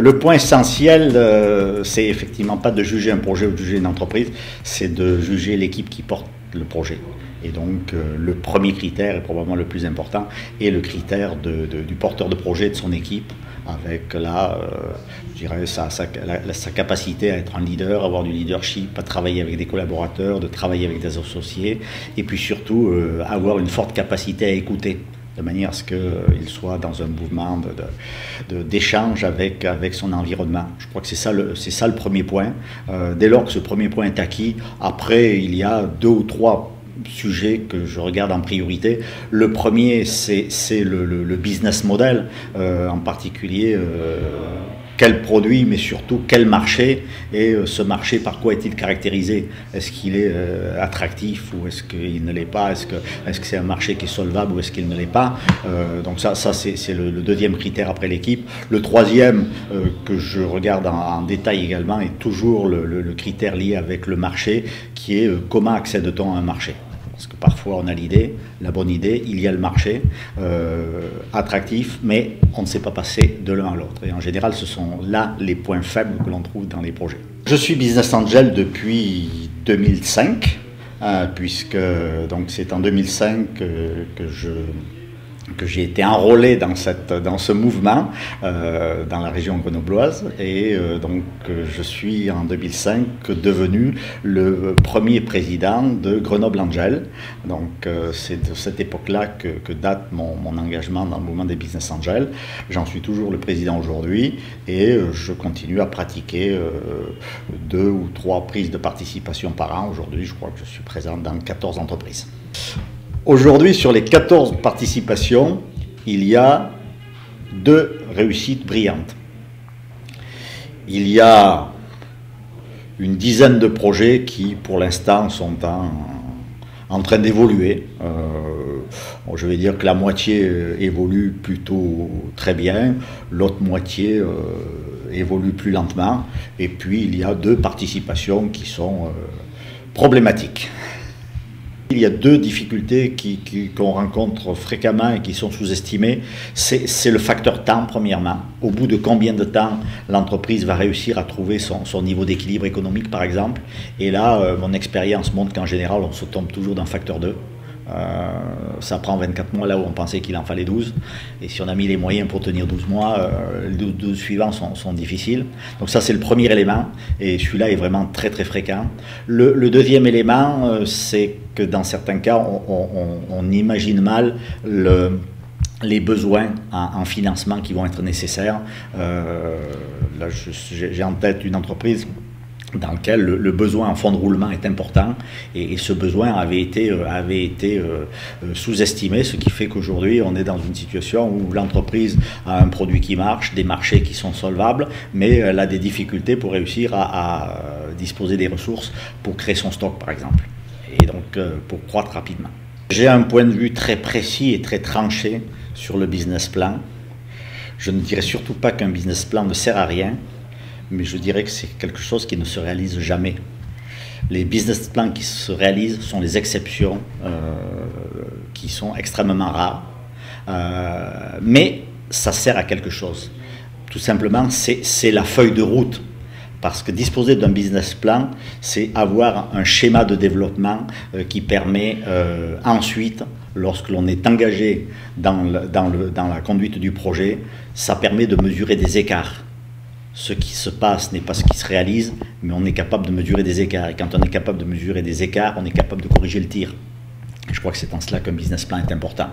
Le point essentiel, c'est effectivement pas de juger un projet ou de juger une entreprise, c'est de juger l'équipe qui porte le projet. Et donc le premier critère est probablement le plus important, et le critère du porteur de projet, de son équipe, avec là, je dirais, sa capacité à être un leader, avoir du leadership, à travailler avec des collaborateurs, de travailler avec des associés, et puis surtout avoir une forte capacité à écouter, de manière à ce qu'il soit dans un mouvement d'échange avec son environnement. Je crois que c'est ça le premier point. Dès lors que ce premier point est acquis, après il y a 2 ou 3 sujets que je regarde en priorité. Le premier, c'est le business model, en particulier quel produit, mais surtout quel marché, et ce marché, par quoi est-il caractérisé? Est-ce qu'il est attractif ou est-ce qu'il ne l'est pas? Est-ce que c'est un marché qui est solvable ou est-ce qu'il ne l'est pas? Donc ça c'est le deuxième critère après l'équipe. Le troisième que je regarde en détail également est toujours le critère lié avec le marché, qui est comment accède-t-on à un marché? Parce que parfois on a l'idée, la bonne idée, il y a le marché attractif, mais on ne sait pas passer de l'un à l'autre. Et en général, ce sont là les points faibles que l'on trouve dans les projets. Je suis business angel depuis 2005, puisque c'est en 2005 que j'ai été enrôlé dans ce mouvement dans la région grenobloise, et donc je suis en 2005 devenu le premier président de Grenoble Angel. Donc c'est de cette époque-là que date mon engagement dans le mouvement des business angels. J'en suis toujours le président aujourd'hui, et je continue à pratiquer 2 ou 3 prises de participation par an. Aujourd'hui, je crois que je suis présent dans 14 entreprises. Aujourd'hui, sur les 14 participations, il y a 2 réussites brillantes. Il y a une dizaine de projets qui, pour l'instant, sont en train d'évoluer. Je vais dire que la moitié évolue plutôt très bien, l'autre moitié évolue plus lentement, et puis il y a 2 participations qui sont problématiques. Il y a 2 difficultés qu'on rencontre fréquemment et qui sont sous-estimées. C'est le facteur temps, premièrement. Au bout de combien de temps l'entreprise va réussir à trouver son niveau d'équilibre économique, par exemple. Et là, mon expérience montre qu'en général, on se tombe toujours dans facteur 2. Ça prend 24 mois là où on pensait qu'il en fallait 12, et si on a mis les moyens pour tenir 12 mois, les 12 suivants sont difficiles. Donc ça, c'est le premier élément, et celui-là est vraiment très très fréquent. Le deuxième élément, c'est que dans certains cas, on imagine mal les besoins en financement qui vont être nécessaires. Là, j'ai en tête une entreprise dans lequel le besoin en fonds de roulement est important, et ce besoin avait été sous-estimé, ce qui fait qu'aujourd'hui on est dans une situation où l'entreprise a un produit qui marche, des marchés qui sont solvables, mais elle a des difficultés pour réussir à disposer des ressources pour créer son stock, par exemple, et donc pour croître rapidement. J'ai un point de vue très précis et très tranché sur le business plan. Je ne dirais surtout pas qu'un business plan ne sert à rien, mais je dirais que c'est quelque chose qui ne se réalise jamais. Les business plans qui se réalisent sont les exceptions, qui sont extrêmement rares, mais ça sert à quelque chose. Tout simplement, c'est la feuille de route, parce que disposer d'un business plan, c'est avoir un schéma de développement qui permet ensuite, lorsque l'on est engagé dans la conduite du projet, ça permet de mesurer des écarts. Ce qui se passe n'est pas ce qui se réalise, mais on est capable de mesurer des écarts. Et quand on est capable de mesurer des écarts, on est capable de corriger le tir. Et je crois que c'est en cela qu'un business plan est important.